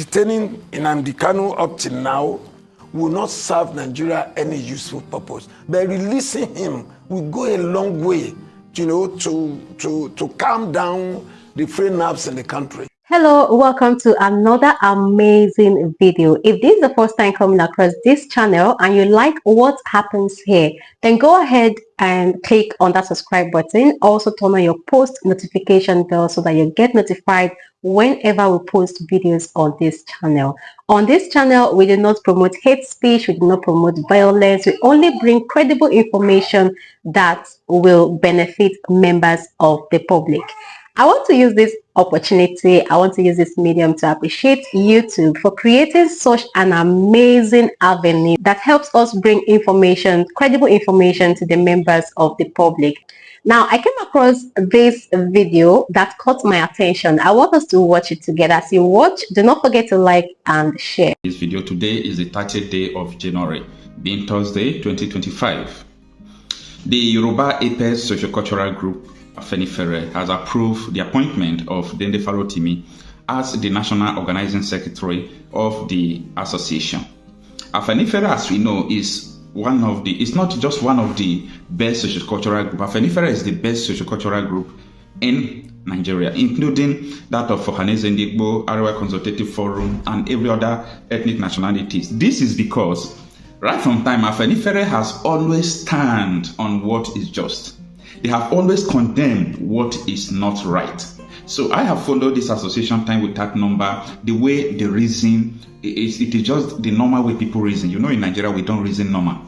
detaining Nnamdi Kanu up till now will not serve Nigeria any useful purpose. But releasing him will go a long way, to calm down the free nerves in the country. Hello, welcome to another amazing video. If this is the first time coming across this channel and you like what happens here, then go ahead and click on that subscribe button. Also turn on your post notification bell so that you get notified whenever we post videos on this channel. On this channel, we do not promote hate speech, we do not promote violence, we only bring credible information that will benefit members of the public. I want to use this opportunity, I want to use this medium to appreciate YouTube for creating such an amazing avenue that helps us bring information, credible information to the members of the public. Now, I came across this video that caught my attention. I want us to watch it together. As you watch, do not forget to like and share. This video today is the 30th day of January, being Thursday, 2025. The Yoruba Apes Sociocultural Group Afenifere has approved the appointment of Dende Farotimi as the National Organizing Secretary of the association. Afenifere, as we know, is it's not just one of the best sociocultural groups. Afenifere is the best sociocultural group in Nigeria, including that of Ohaneze Ndigbo, Arewa Consultative Forum, and every other ethnic nationalities. This is because right from time, Afenifere has always stand on what is just. They have always condemned what is not right. So I have followed this association time without number. The way they reason, it is just the normal way people reason. In Nigeria, we don't reason normal.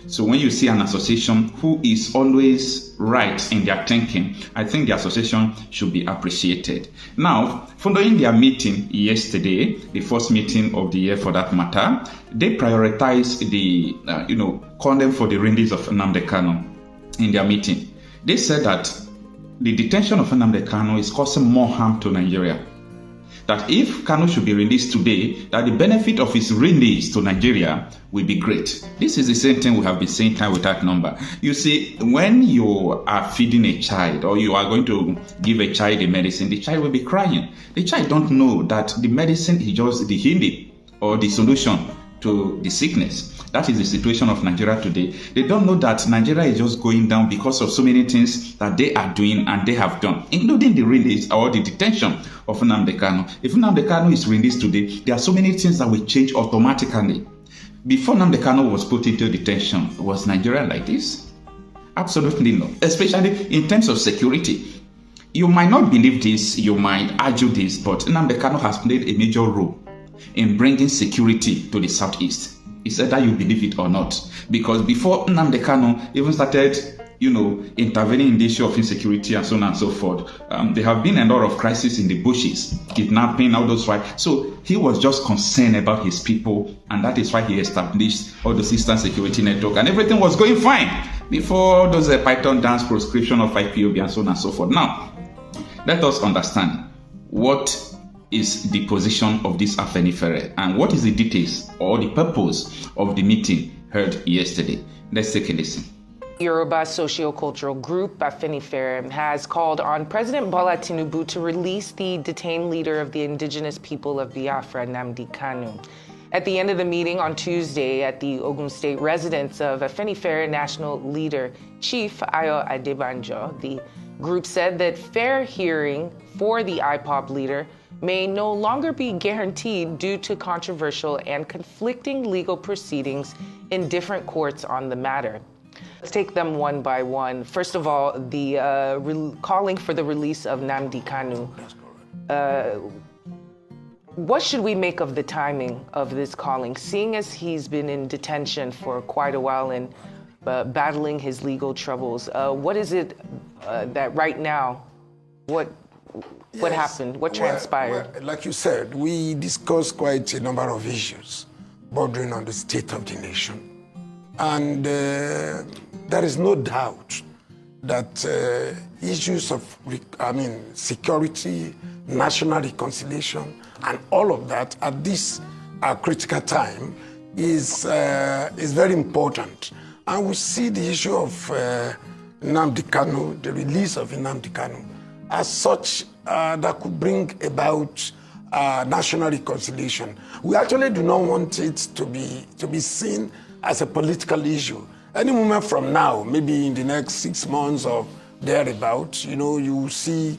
So when you see an association who is always right in their thinking, I think the association should be appreciated. Now, following their meeting yesterday, the first meeting of the year for that matter, they prioritized the, condemn for the release of Nnamdi Kanu. In their meeting, they said that the detention of Nnamdi Kanu is causing more harm to Nigeria. That if Kanu should be released today, that the benefit of his release to Nigeria will be great. This is the same thing we have been saying time without number. You see, when you are feeding a child or you are going to give a child a medicine, the child will be crying. The child don't know that the medicine is just the healing or the solution to the sickness. That is the situation of Nigeria today. They don't know that Nigeria is just going down because of so many things that they are doing and they have done, including the release or the detention of Nnamdi Kanu. If Nnamdi Kanu is released today, there are so many things that will change automatically. Before Nnamdi Kanu was put into detention, was Nigeria like this? Absolutely not, especially in terms of security. You might not believe this, you might argue this, but Nnamdi Kanu has played a major role in bringing security to the southeast. It's either you believe it or not. Because before Nnamdi Kanu even started, intervening in the issue of insecurity and so on and so forth, there have been a lot of crises in the bushes, kidnapping, all those right. So he was just concerned about his people, and that is why he established all the Eastern Security Network, and everything was going fine before those Python dance proscription of IPOB and so on and so forth. Now, let us understand what is the position of this Afenifere and what is the details or the purpose of the meeting heard yesterday. Let's take a listen. Yoruba socio-cultural group Afenifere has called on President Bola Tinubu to release the detained leader of the indigenous people of Biafra, Nnamdi Kanu. At the end of the meeting on Tuesday at the Ogun State residence of Afenifere National Leader Chief Ayo Adebanjo, the group said that fair hearing for the IPOB leader may no longer be guaranteed due to controversial and conflicting legal proceedings in different courts on the matter. Let's take them one by one. First of all, the calling for the release of Nnamdi Kanu. What should we make of the timing of this calling, seeing as he's been in detention for quite a while and battling his legal troubles? What is it that right now, what happened? What transpired? Well, like you said, we discussed quite a number of issues bordering on the state of the nation. And there is no doubt that issues of, security, national reconciliation, and all of that at this critical time is very important. And we see the issue of Nnamdi Kanu, the release of Nnamdi Kanu, as such that could bring about national reconciliation. We actually do not want it to be seen as a political issue. Any moment from now, maybe in the next 6 months or thereabout, you will see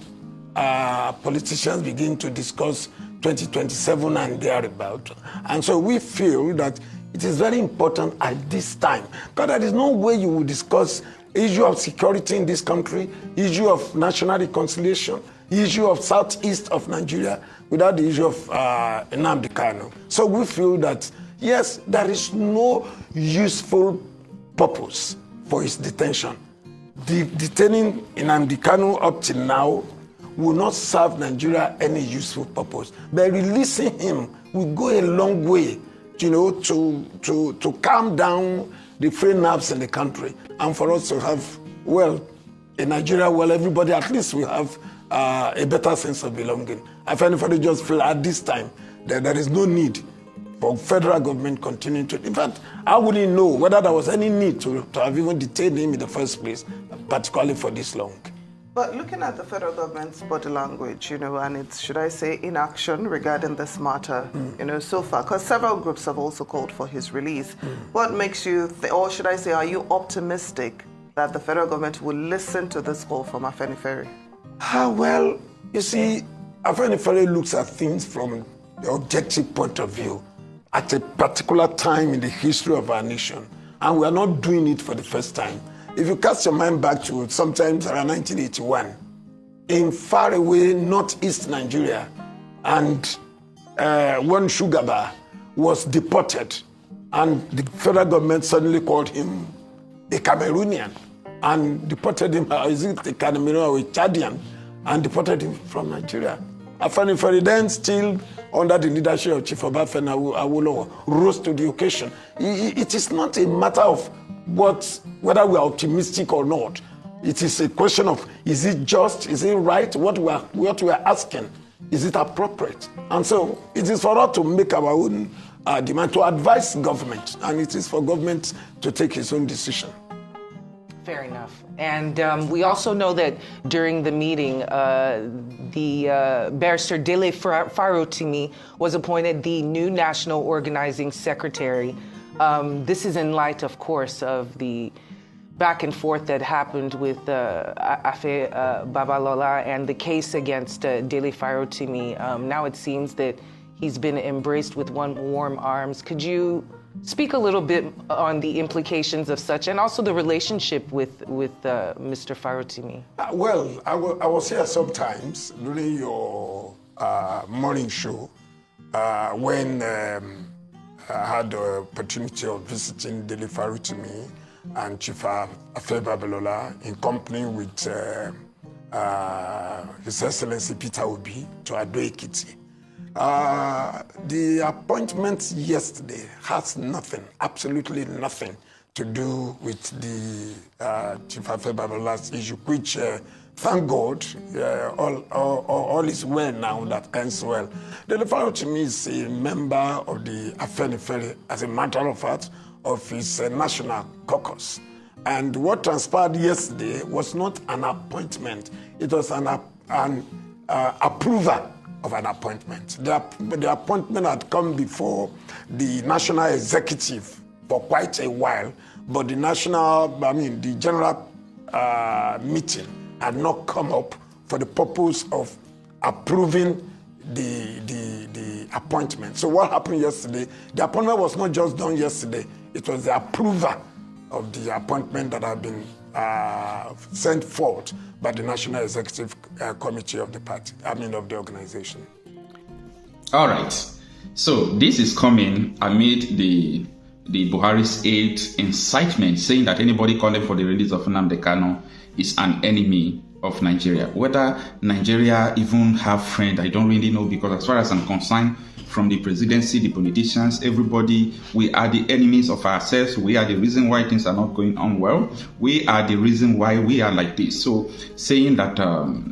politicians begin to discuss 2027 and thereabout. And so we feel that it is very important at this time, because there is no way you will discuss issue of security in this country, issue of national reconciliation, issue of southeast of Nigeria without the issue of Nnamdi Kanu. So we feel that, yes, there is no useful purpose for his detention. Detaining Nnamdi Kanu up till now will not serve Nigeria any useful purpose. By releasing him will go a long way, to calm down the frayed nerves in the country, and for us to have, in Nigeria, everybody at least will have a better sense of belonging. Afenifere just feel at this time that there is no need for federal government continuing to. In fact, I wouldn't know whether there was any need to have even detained him in the first place, particularly for this long. But looking at the federal government's body language, and its, should I say, inaction regarding this matter, so far, because several groups have also called for his release. What makes you, or should I say, are you optimistic that the federal government will listen to this call from Afenifere? Well, you see, Afenifere looks at things from the objective point of view at a particular time in the history of our nation, and we are not doing it for the first time. If you cast your mind back to sometimes around 1981, in faraway northeast Nigeria, and one sugar bar was deported, and the federal government suddenly called him a Cameroonian and deported him, is it a Cameroonian or a Chadian, and deported him from Nigeria. Afenifere then, still under the leadership of Chief Obafemi Awolowo, rose to the occasion. It is not a matter of whether we are optimistic or not. It is a question of, is it just, is it right, what we are asking, is it appropriate? And so it is for us to make our own demand, to advise government, and it is for government to take its own decision. Fair enough. And we also know that during the meeting, the barrister Dele Farotimi was appointed the new National Organizing Secretary. This is in light, of course, of the back and forth that happened with Afe Babalola and the case against Dele Farotimi. Now it seems that he's been embraced with warm arms. Could you speak a little bit on the implications of such, and also the relationship with Mr. Farotimi? Well, I was here sometimes during your morning show when I had the opportunity of visiting Dele Farotimi and Chief Afe Babalola in company with His Excellency Peter Obi to Ado Ekiti. The appointment yesterday has nothing, absolutely nothing, to do with the Chief Afe Babalola's issue, which, thank God, all is well now, that ends well. Dele Farotimi is a member of the Afenifere, as a matter of fact, of his national caucus. And what transpired yesterday was not an appointment, it was an approval of an appointment. The appointment had come before the national executive for quite a while, but the general meeting had not come up for the purpose of approving the appointment. So what happened yesterday, the appointment was not just done yesterday, it was the approval of the appointment that had been sent forth by the National Executive Committee of the party, of the organization. All right. So this is coming amid the Buhari's aid incitement, saying that anybody calling for the release of Nnamdi Kanu is an enemy of Nigeria. Whether Nigeria even have friends, I don't really know, because as far as I'm concerned, from the presidency, the politicians, everybody, we are the enemies of ourselves. We are the reason why things are not going on well. We are the reason why we are like this. So saying that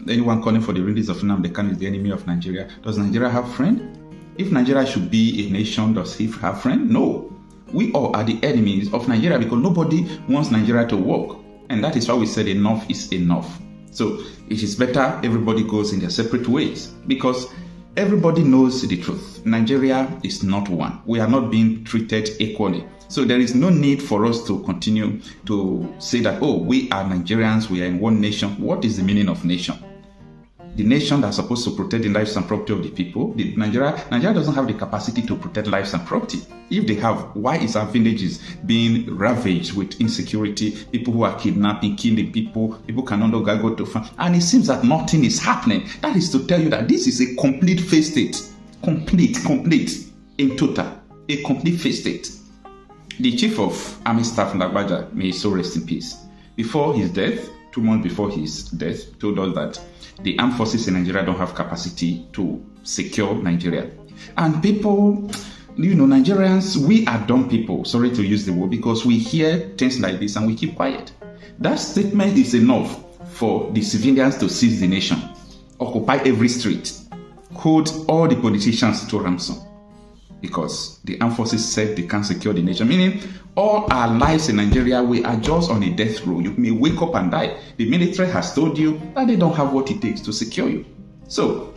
anyone calling for the release of Nnamdi Kanu is the enemy of Nigeria, does Nigeria have friends? If Nigeria should be a nation, does he have friends? No. We all are the enemies of Nigeria because nobody wants Nigeria to work. And that is why we said enough is enough. So it is better everybody goes in their separate ways, because Everybody knows the truth. Nigeria is not one. We are not being treated equally. So there is no need for us to continue to say that, oh, we are Nigerians, we are in one nation. What is the meaning of nation? The nation that's supposed to protect the lives and property of the people, Nigeria doesn't have the capacity to protect lives and property. If they have, why is our villages being ravaged with insecurity? People who are kidnapping, killing people can no longer go to farm. And it seems that nothing is happening. That is to tell you that this is a complete failed state. Complete, in total. A complete failed state. The Chief of Army Staff, Lagbaja, may so rest in peace. Before his death, 2 months before his death, told us that the armed forces in Nigeria don't have capacity to secure Nigeria. And people, Nigerians, we are dumb people, sorry to use the word, because we hear things like this and we keep quiet. That statement is enough for the civilians to seize the nation, occupy every street, hold all the politicians to ransom, because the armed forces said they can't secure the nation. Meaning, all our lives in Nigeria, we are just on a death row. You may wake up and die. The military has told you that they don't have what it takes to secure you. So,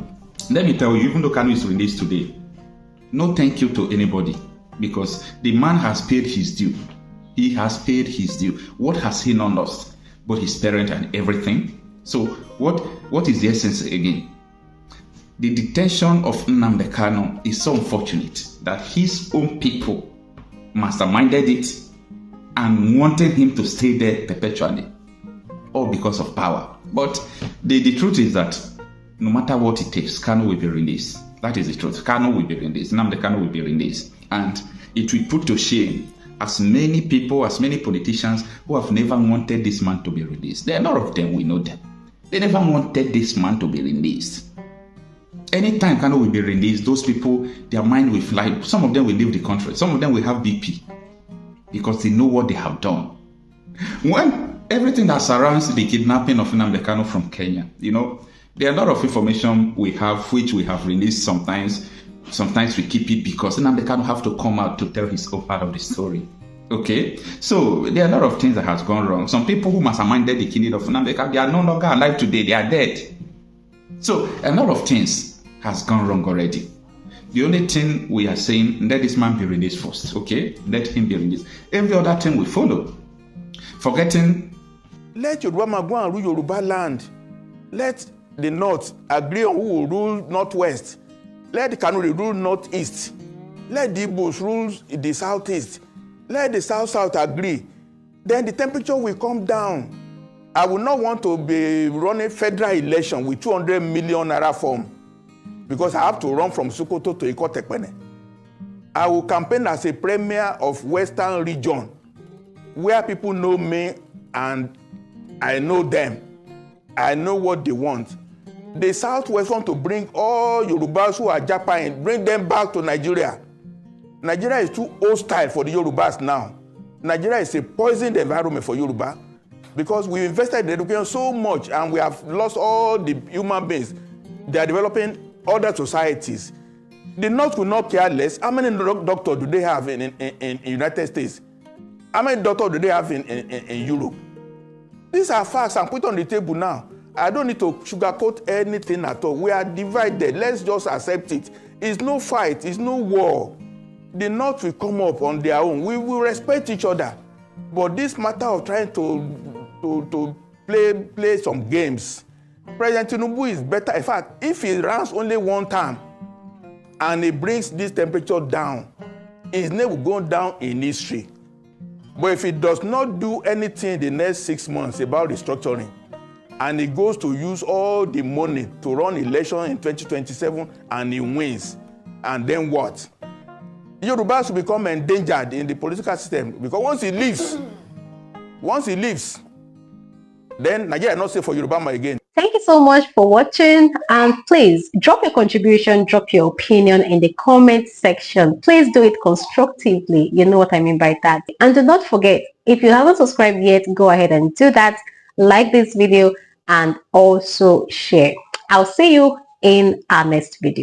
let me tell you, even though Kanu is released today, no thank you to anybody, because the man has paid his due. He has paid his due. What has he not lost? But his parent and everything. So, what is the essence again? The detention of Nnamdi Kanu is so unfortunate that his own people masterminded it and wanted him to stay there perpetually, all because of power. But the truth is that no matter what it takes, Kanu will be released. That is the truth. Kanu will be released. Nnamdi Kanu will be released. And it will put to shame as many people, as many politicians who have never wanted this man to be released. There are a lot of them, we know them. They never wanted this man to be released. Anytime Kanu will be released, those people, their mind will fly. Some of them will leave the country. Some of them will have BP because they know what they have done. When everything that surrounds the kidnapping of Nnamdi Kanu from Kenya, there are a lot of information we have, which we have released sometimes. Sometimes we keep it because Nnamdi Kanu have to come out to tell his own part of the story. Okay? So there are a lot of things that has gone wrong. Some people who masterminded the killing of Nnamdi Kanu, they are no longer alive today. They are dead. So a lot of things has gone wrong already. The only thing we are saying, let this man be released first, okay? Let him be released. Every other thing will follow. Forgetting. Let Yoruba man go and rule Yoruba land. Let the North agree on who will rule Northwest. Let the Kanu rule Northeast. Let the Igbos rule the Southeast. Let the South agree. Then the temperature will come down. I will not want to be running federal election with 200 million naira form, because I have to run from Sokoto to Ikotekpene. I will campaign as a premier of Western region, where people know me and I know them. I know what they want. The Southwest want to bring all Yorubas who are Japan, bring them back to Nigeria. Nigeria is too hostile for the Yorubas now. Nigeria is a poisoned environment for Yoruba, because we invested in education so much and we have lost all the human beings. They are developing other societies. The North will not care less. How many doctors do they have in United States? How many doctors do they have in Europe? These are facts I'm put on the table now. I don't need to sugarcoat anything at all. We are divided. Let's just accept it. It's no fight. It's no war. The North will come up on their own. We will respect each other. But this matter of trying to play some games, President Tinubu is better. In fact, if he runs only one time and he brings this temperature down, his name will go down in history. But if he does not do anything in the next 6 months about restructuring, and he goes to use all the money to run election in 2027 and he wins, and then what? Yorubas will become endangered in the political system, because once he leaves, then Nigeria is not safe for Yoruba again. Thank you so much for watching, and please drop your contribution, drop your opinion in the comment section. Please do it constructively. You know what I mean by that. And do not forget, if you haven't subscribed yet, go ahead and do that. Like this video and also share. I'll see you in our next video.